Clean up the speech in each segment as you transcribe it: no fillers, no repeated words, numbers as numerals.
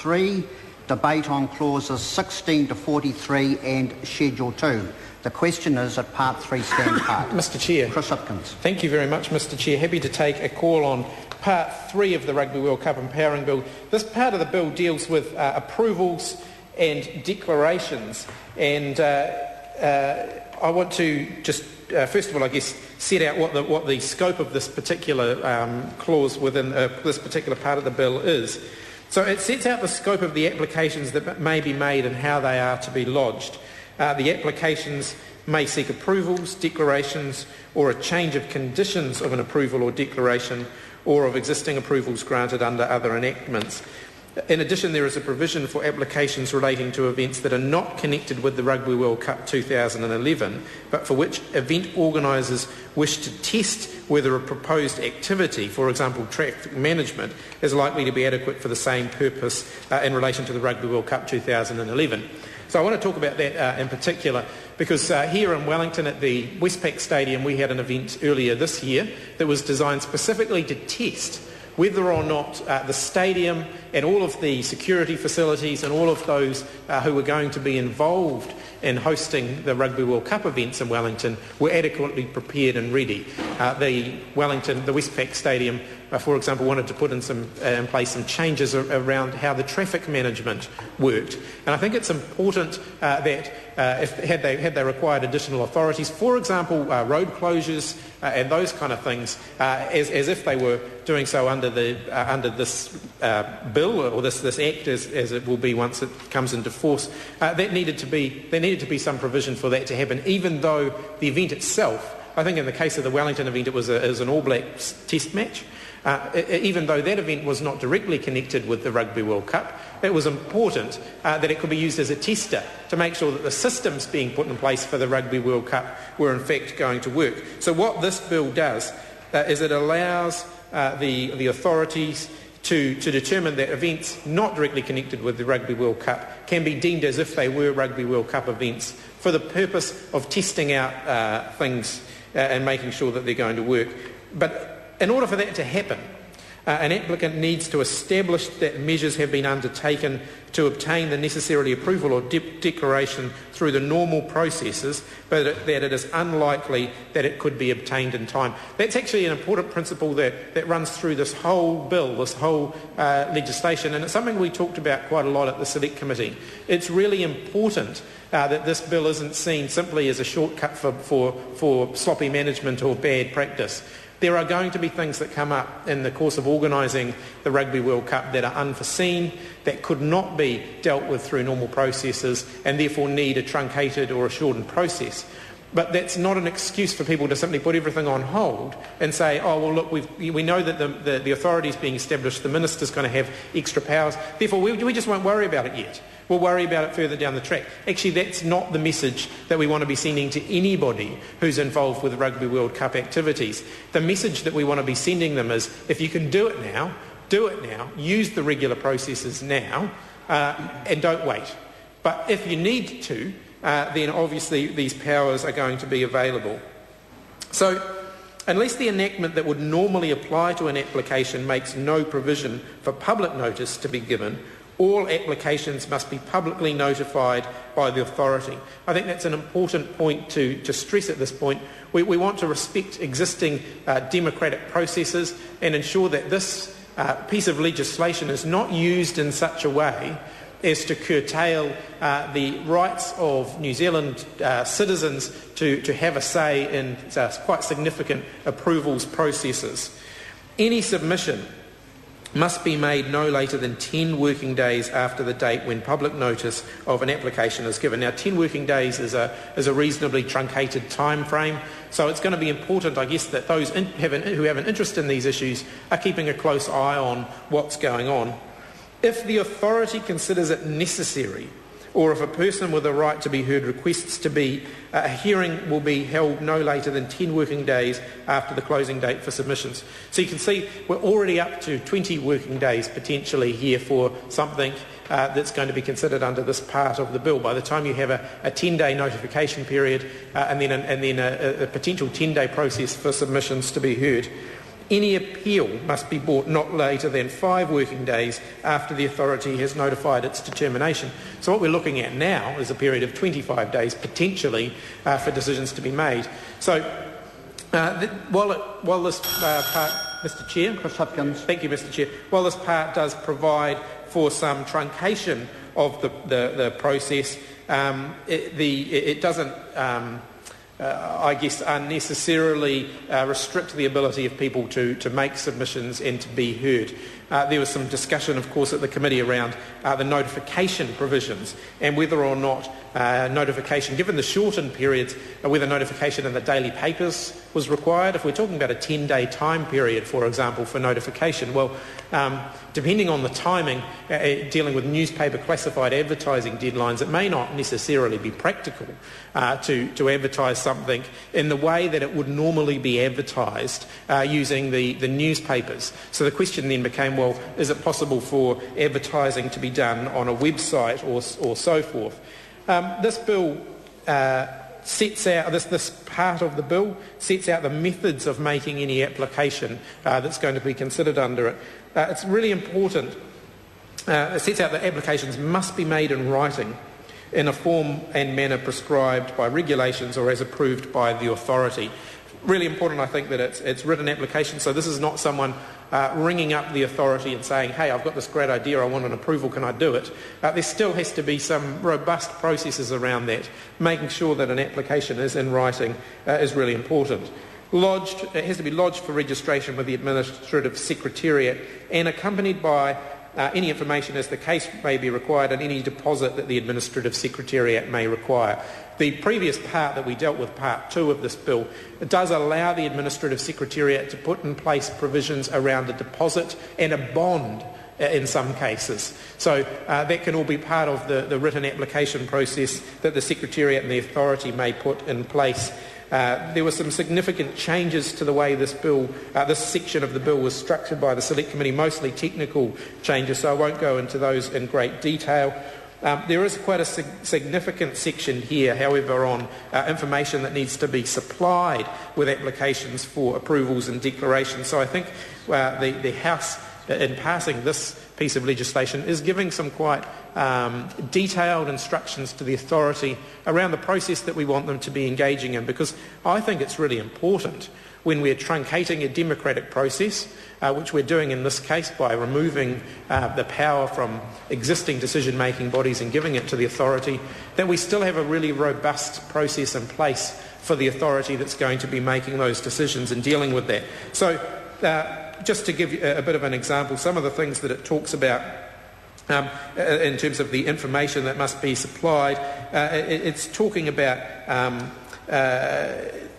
3, debate on clauses 16 to 43 and Schedule 2. The question is that Part 3 stand part. Mr Chair. Chris Hipkins. Thank you very much, Mr Chair. Happy to take a call on Part 3 of the Rugby World Cup Empowering Bill. This part of the bill deals with approvals and declarations, and I want to just first of all, I guess, set out what the scope of this particular clause within this particular part of the bill is. So it sets out the scope of the applications that may be made and how they are to be lodged. The applications may seek approvals, declarations, or a change of conditions of an approval or declaration, or of existing approvals granted under other enactments. In addition, there is a provision for applications relating to events that are not connected with the Rugby World Cup 2011, but for which event organisers wish to test whether a proposed activity, for example traffic management, is likely to be adequate for the same purpose in relation to the Rugby World Cup 2011. So I want to talk about that in particular because here in Wellington at the Westpac Stadium we had an event earlier this year that was designed specifically to test whether or not the stadium and all of the security facilities and all of those who were going to be involved in hosting the Rugby World Cup events in Wellington were adequately prepared and ready. The Westpac Stadium, for example, wanted to put in place some changes around how the traffic management worked. And I think it's important that had they required additional authorities, for example, road closures and those kind of things, as if they were doing so under this bill or this act as it will be once it comes into force, there needed to be some provision for that to happen, even though the event itself, I think in the case of the Wellington event it was an All Blacks test match. Even though that event was not directly connected with the Rugby World Cup, it was important that it could be used as a tester to make sure that the systems being put in place for the Rugby World Cup were in fact going to work. So what this bill does is it allows the authorities to determine that events not directly connected with the Rugby World Cup can be deemed as if they were Rugby World Cup events for the purpose of testing out things and making sure that they're going to work. But in order for that to happen, an applicant needs to establish that measures have been undertaken to obtain the necessary approval or declaration through the normal processes, but that it is unlikely that it could be obtained in time. That's actually an important principle that runs through this whole bill, this whole legislation, and it's something we talked about quite a lot at the Select Committee. It's really important that this bill isn't seen simply as a shortcut for sloppy management or bad practice. There are going to be things that come up in the course of organising the Rugby World Cup that are unforeseen, that could not be dealt with through normal processes and therefore need a truncated or a shortened process. But that's not an excuse for people to simply put everything on hold and say, oh, well, look, we know that the authority is being established, the minister's going to have extra powers, therefore we just won't worry about it yet. We'll worry about it further down the track. Actually, that's not the message that we want to be sending to anybody who's involved with Rugby World Cup activities. The message that we want to be sending them is, if you can do it now, use the regular processes now, and don't wait. But if you need to, then obviously these powers are going to be available. So, unless the enactment that would normally apply to an application makes no provision for public notice to be given, all applications must be publicly notified by the authority. I think that's an important point to stress at this point. We want to respect existing democratic processes and ensure that this piece of legislation is not used in such a way as to curtail the rights of New Zealand citizens to have a say in quite significant approvals processes. Any submission must be made no later than 10 working days after the date when public notice of an application is given. Now, 10 working days is a reasonably truncated time frame, so it's going to be important, I guess, that those who have an interest in these issues are keeping a close eye on what's going on. If the authority considers it necessary, or if a person with a right to be heard requests to be, a hearing will be held no later than 10 working days after the closing date for submissions. So you can see we're already up to 20 working days potentially here for something that's going to be considered under this part of the bill. By the time you have a 10-day notification period and then a potential 10-day process for submissions to be heard. Any appeal must be brought not later than 5 working days after the authority has notified its determination. So what we're looking at now is a period of 25 days potentially for decisions to be made. So while this part, Mr Chair, Chris Hipkins. Thank you, Mr Chair. While this part does provide for some truncation of the process, it doesn't I guess unnecessarily restrict the ability of people to make submissions and to be heard. There was some discussion, of course, at the committee around the notification provisions and whether or not notification, given the shortened periods, whether notification in the daily papers was required. If we're talking about a 10-day time period, for example, for notification, well, depending on the timing, dealing with newspaper classified advertising deadlines, it may not necessarily be practical to advertise something in the way that it would normally be advertised using the newspapers. So the question then became, well, is it possible for advertising to be done on a website or so forth? This bill sets out, this part of the bill sets out the methods of making any application that's going to be considered under it. It's really important. It sets out that applications must be made in writing in a form and manner prescribed by regulations or as approved by the authority. Really important, I think, that it's written application, so this is not someone ringing up the authority and saying, hey, I've got this great idea, I want an approval, can I do it? There still has to be some robust processes around that. Making sure that an application is in writing is really important. It has to be lodged for registration with the Administrative Secretariat and accompanied by any information as the case may be required and any deposit that the Administrative Secretariat may require. The previous part that we dealt with, Part 2 of this bill, does allow the Administrative Secretariat to put in place provisions around a deposit and a bond in some cases. So that can all be part of the written application process that the Secretariat and the authority may put in place. There were some significant changes to the way this section of the bill was structured by the Select Committee, mostly technical changes, so I won't go into those in great detail. There is quite a significant section here, however, on information that needs to be supplied with applications for approvals and declarations. So I think the House, in passing this piece of legislation, is giving some quite detailed instructions to the authority around the process that we want them to be engaging in, because I think it's really important when we're truncating a democratic process, which we're doing in this case by removing the power from existing decision-making bodies and giving it to the authority, that we still have a really robust process in place for the authority that's going to be making those decisions and dealing with that. So just to give you a bit of an example, some of the things that it talks about in terms of the information that must be supplied, it's talking about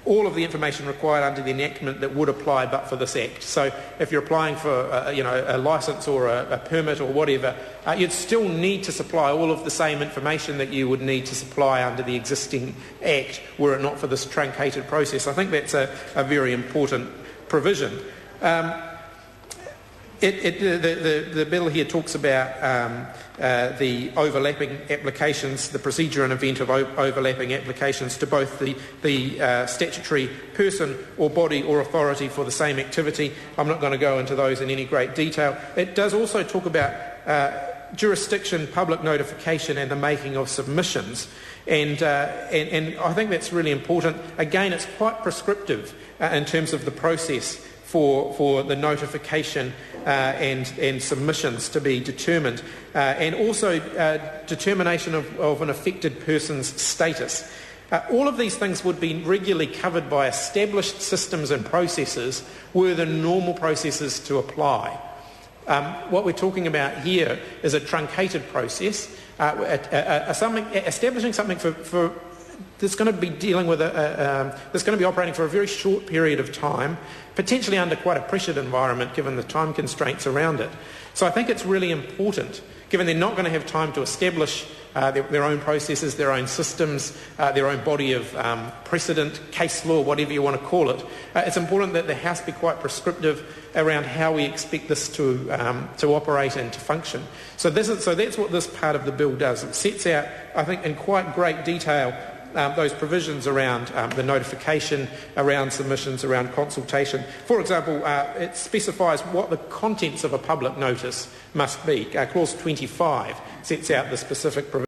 all of the information required under the enactment that would apply but for this Act. So if you're applying for a licence or a permit or whatever, you'd still need to supply all of the same information that you would need to supply under the existing Act were it not for this truncated process. I think that's a very important provision. The bill here talks about the overlapping applications, the procedure and event of overlapping applications to both the statutory person or body or authority for the same activity. I'm not going to go into those in any great detail. It does also talk about jurisdiction, public notification and the making of submissions. And I think that's really important. Again, it's quite prescriptive in terms of the process for the notification and submissions to be determined, and also determination of an affected person's status. All of these things would be regularly covered by established systems and processes were the normal processes to apply. What we're talking about here is a truncated process, establishing something for that's going to be dealing with that's going to be operating for a very short period of time, potentially under quite a pressured environment given the time constraints around it. So I think it's really important, given they're not going to have time to establish their own processes, their own systems, their own body of precedent, case law, whatever you want to call it. It's important that the House be quite prescriptive around how we expect this to operate and to function. So that's what this part of the bill does. It sets out, I think, in quite great detail those provisions around the notification, around submissions, around consultation. For example, it specifies what the contents of a public notice must be. Clause 25 sets out the specific provisions